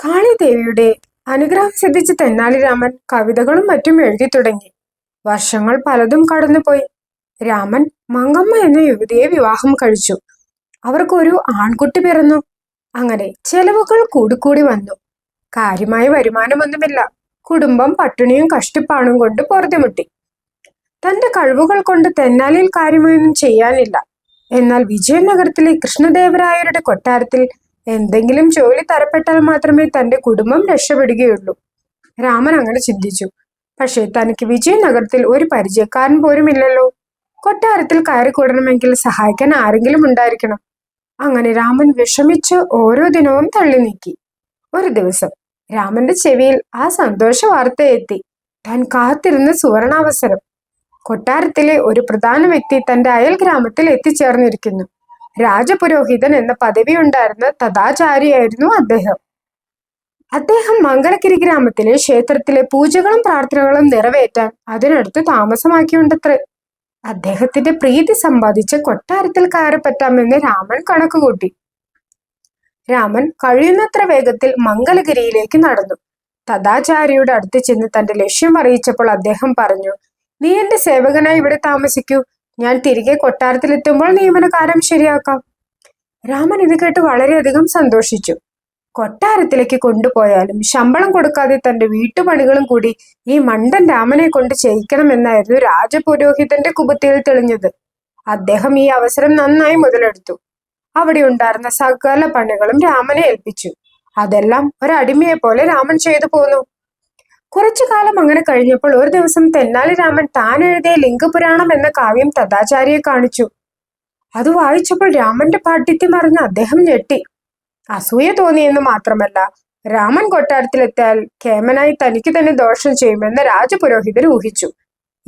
കാളിദേവിയുടെ അനുഗ്രഹം സിദ്ധിച്ച് തെന്നാലിരാമൻ കവിതകളും മറ്റും എഴുതി തുടങ്ങി. വർഷങ്ങൾ പലതും കടന്നുപോയി. രാമൻ മങ്കമ്മ എന്ന യുവതിയെ വിവാഹം കഴിച്ചു. അവർക്കൊരു ആൺകുട്ടി പിറന്നു. അങ്ങനെ ചെലവുകൾ കൂടിക്കൂടി വന്നു. കാര്യമായ വരുമാനമൊന്നുമില്ല. കുടുംബം പട്ടിണിയും കഷ്ടിപ്പാണും കൊണ്ട് പൊറുതിമുട്ടി. തന്റെ കഴിവുകൾ കൊണ്ട് തെന്നാലിയിൽ കാര്യമായൊന്നും ചെയ്യാനില്ല. എന്നാൽ വിജയനഗരത്തിലെ കൃഷ്ണദേവരായരുടെ കൊട്ടാരത്തിൽ എന്തെങ്കിലും ജോലി തരപ്പെട്ടാൽ മാത്രമേ തന്റെ കുടുംബം രക്ഷപ്പെടുകയുള്ളൂ. രാമൻ അങ്ങനെ ചിന്തിച്ചു. പക്ഷേ തനിക്ക് വിജയനഗരത്തിൽ ഒരു പരിചയക്കാരൻ പോലും ഇല്ലല്ലോ. കൊട്ടാരത്തിൽ കയറിക്കൂടണമെങ്കിൽ സഹായിക്കാൻ ആരെങ്കിലും ഉണ്ടായിരിക്കണം. അങ്ങനെ രാമൻ വിഷമിച്ച് ഓരോ ദിനവും തള്ളി നീക്കി. ഒരു ദിവസം രാമന്റെ ചെവിയിൽ ആ സന്തോഷ വാർത്ത എത്തി. താൻ കാത്തിരുന്ന സുവർണാവസരം. കൊട്ടാരത്തിലെ ഒരു പ്രധാന വ്യക്തി തന്റെ അയൽ ഗ്രാമത്തിൽ എത്തിച്ചേർന്നിരിക്കുന്നു. രാജപുരോഹിതൻ എന്ന പദവി ഉണ്ടായിരുന്ന തഥാചാരിയായിരുന്നു അദ്ദേഹം മംഗലഗിരി ഗ്രാമത്തിലെ ക്ഷേത്രത്തിലെ പൂജകളും പ്രാർത്ഥനകളും നിറവേറ്റാൻ അതിനടുത്ത് താമസമാക്കിയുണ്ടത്രേ. അദ്ദേഹത്തിന്റെ പ്രീതി സമ്പാദിച്ച് കൊട്ടാരത്തിൽ കയറിപ്പറ്റാമെന്ന് രാമൻ കണക്കുകൂട്ടി. രാമൻ കഴിയുന്നത്ര വേഗത്തിൽ മംഗലഗിരിയിലേക്ക് നടന്നു. തഥാചാരിയുടെ അടുത്ത് ചെന്ന് തന്റെ ലക്ഷ്യം അറിയിച്ചപ്പോൾ അദ്ദേഹം പറഞ്ഞു, "നീ എന്റെ സേവകനായി ഇവിടെ താമസിക്കൂ. ഞാൻ തിരികെ കൊട്ടാരത്തിലെത്തുമ്പോൾ നിയമനകാര്യം ശരിയാക്കാം." രാമൻ ഇത് കേട്ട് വളരെയധികം സന്തോഷിച്ചു. കൊട്ടാരത്തിലേക്ക് കൊണ്ടുപോയാലും ശമ്പളം കൊടുക്കാതെ തന്റെ വീട്ടുപണികളും കൂടി ഈ മണ്ടൻ രാമനെ കൊണ്ട് ചെയ്യിക്കണമെന്നായിരുന്നു രാജപുരോഹിതന്റെ കുബുദ്ധിയിൽ തെളിഞ്ഞത്. അദ്ദേഹം ഈ അവസരം നന്നായി മുതലെടുത്തു. അവിടെ ഉണ്ടായിരുന്ന സകല പണികളും രാമനെ ഏൽപ്പിച്ചു. അതെല്ലാം ഒരടിമയെ പോലെ രാമൻ ചെയ്തു പോന്നു. കുറച്ചു കാലം അങ്ങനെ കഴിഞ്ഞപ്പോൾ ഒരു ദിവസം തെന്നാലി രാമൻ താൻ എഴുതിയ ലിംഗപുരാണം എന്ന കാവ്യം തഥാചാരിയെ കാണിച്ചു. അത് വായിച്ചപ്പോൾ രാമന്റെ പാണ്ഡിത്യം അറിഞ്ഞ് അദ്ദേഹം ഞെട്ടി. അസൂയ തോന്നിയെന്ന് മാത്രമല്ല, രാമൻ കൊട്ടാരത്തിലെത്തിയാൽ കേമനായി തനിക്ക് തന്നെ ദോഷം ചെയ്യുമെന്ന് രാജപുരോഹിതർ ഊഹിച്ചു.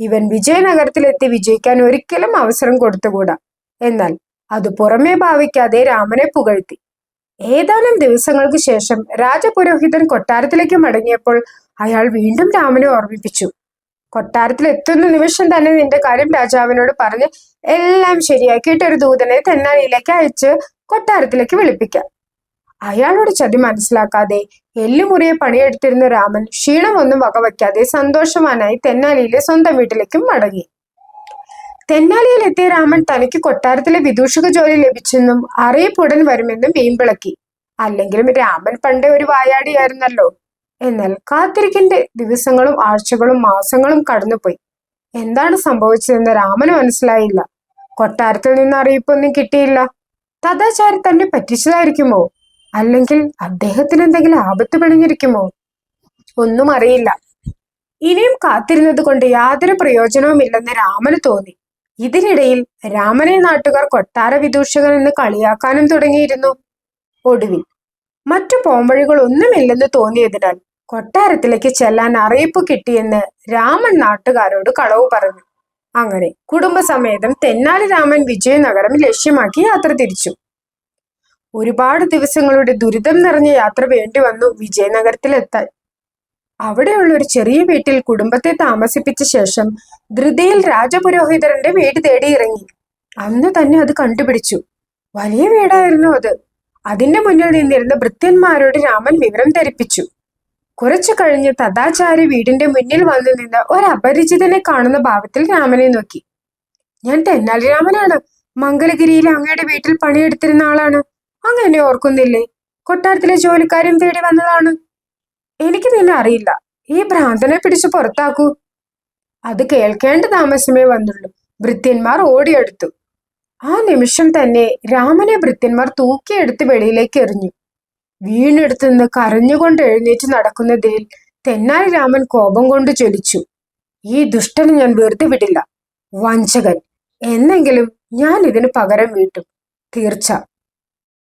ഇവൻ വിജയനഗരത്തിലെത്തി വിജയിക്കാൻ ഒരിക്കലും അവസരം കൊടുത്തുകൂടാ. എന്നാൽ അത് പുറമേ ഭാവിക്കാതെ രാമനെ പുകഴ്ത്തി. ഏതാനും ദിവസങ്ങൾക്ക് ശേഷം രാജപുരോഹിതൻ കൊട്ടാരത്തിലേക്ക് മടങ്ങിയപ്പോൾ അയാൾ വീണ്ടും രാമനെ ഓർമ്മിപ്പിച്ചു. "കൊട്ടാരത്തിൽ എത്തുന്ന നിമിഷം തന്നെ നിന്റെ കാര്യം രാജാവിനോട് പറഞ്ഞ് എല്ലാം ശരിയാക്കിയിട്ട് ഒരു ദൂതനെ തെന്നാലിയിലേക്ക് അയച്ച് കൊട്ടാരത്തിലേക്ക് വിളിപ്പിക്കാം." അയാളോട് ചതി മനസ്സിലാക്കാതെ എല്ലുമുറിയെ പണിയെടുത്തിരുന്ന രാമൻ ക്ഷീണമൊന്നും വകവയ്ക്കാതെ സന്തോഷവാനായി തെന്നാലിയിലെ സ്വന്തം വീട്ടിലേക്കും മടങ്ങി. തെന്നാലിയിൽ എത്തിയ രാമൻ തനിക്ക് കൊട്ടാരത്തിലെ വിദൂഷക ജോലി ലഭിച്ചെന്നും അറിയിപ്പുടൻ വരുമെന്നും വീമ്പിളക്കി. അല്ലെങ്കിലും രാമൻ പണ്ടേ ഒരു വായാടിയായിരുന്നല്ലോ. എന്നാൽ കാത്തിരിക്കിന്റെ ദിവസങ്ങളും ആഴ്ചകളും മാസങ്ങളും കടന്നുപോയി. എന്താണ് സംഭവിച്ചതെന്ന് രാമന് മനസ്സിലായില്ല. കൊട്ടാരത്തിൽ നിന്ന് അറിയിപ്പൊന്നും കിട്ടിയില്ല. തഥാചാരി തന്നെ പറ്റിച്ചതായിരിക്കുമോ? അല്ലെങ്കിൽ അദ്ദേഹത്തിന് എന്തെങ്കിലും ആപത്ത് പിണഞ്ഞിരിക്കുമോ? ഒന്നും അറിയില്ല. ഇനിയും കാത്തിരുന്നത് കൊണ്ട് യാതൊരു പ്രയോജനവുമില്ലെന്ന് രാമന് തോന്നി. ഇതിനിടയിൽ രാമനെ നാട്ടുകാർ കൊട്ടാര വിദൂഷകൻ എന്ന് കളിയാക്കാനും തുടങ്ങിയിരുന്നു. ഒടുവിൽ മറ്റു പോംവഴികൾ ഒന്നുമില്ലെന്ന് തോന്നിയതിനാൽ കൊട്ടാരത്തിലേക്ക് ചെല്ലാൻ അറിയിപ്പ് കിട്ടിയെന്ന് രാമൻ നാട്ടുകാരോട് കളവ് പറഞ്ഞു. അങ്ങനെ കുടുംബസമേതം തെന്നാലി രാമൻ വിജയനഗരം ലക്ഷ്യമാക്കി യാത്ര തിരിച്ചു. ഒരുപാട് ദിവസങ്ങളുടെ ദുരിതം നിറഞ്ഞ യാത്ര വേണ്ടി വന്നു വിജയനഗരത്തിലെത്താൻ. അവിടെയുള്ള ഒരു ചെറിയ വീട്ടിൽ കുടുംബത്തെ താമസിപ്പിച്ച ശേഷം ധൃതിയിൽ രാജപുരോഹിതന്റെ വീട് തേടി ഇറങ്ങി. അന്ന് തന്നെ അത് കണ്ടുപിടിച്ചു. വലിയ വീടായിരുന്നു അത്. അതിന്റെ മുന്നിൽ നിന്നിരുന്ന ഭൃത്യന്മാരോട് രാമൻ വിവരം ധരിപ്പിച്ചു. കുറച്ചു കഴിഞ്ഞ് തഥാചാരി വീടിന്റെ മുന്നിൽ വന്നു നിന്ന് ഒരു അപരിചിതനെ കാണുന്ന ഭാവത്തിൽ രാമനെ നോക്കി. "ഞാൻ തെന്നാലി രാമനാണ്. മംഗലഗിരിയിലെ അങ്ങയുടെ വീട്ടിൽ പണിയെടുത്തിരുന്ന ആളാണ്. അങ്ങ് എന്നെ ഓർക്കുന്നില്ലേ? കൊട്ടാരത്തിലെ ജോലിക്കാരും തേടി വന്നതാണ്." "എനിക്ക് നിന്നെ അറിയില്ല. ഈ ഭ്രാന്തനെ പിടിച്ചു പുറത്താക്കൂ." അത് കേൾക്കേണ്ട താമസമേ വന്നുള്ളൂ. ഭൃത്യന്മാർ ഓടിയെടുത്തു. ആ നിമിഷം തന്നെ രാമനെ ഭൃത്യന്മാർ തൂക്കിയെടുത്ത് വെളിയിലേക്ക് എറിഞ്ഞു. വീണെടുത്ത് നിന്ന് കരഞ്ഞുകൊണ്ട് എഴുന്നേറ്റ് നടക്കുന്നതിൽ തെന്നാലി രാമൻ കോപം കൊണ്ട് ജ്വലിച്ചു. "ഈ ദുഷ്ടനെ ഞാൻ വെറുതെ വിടില്ല. വഞ്ചകൻ! എന്നെങ്കിലും ഞാൻ ഇതിന് പകരം വീട്ടും, തീർച്ച."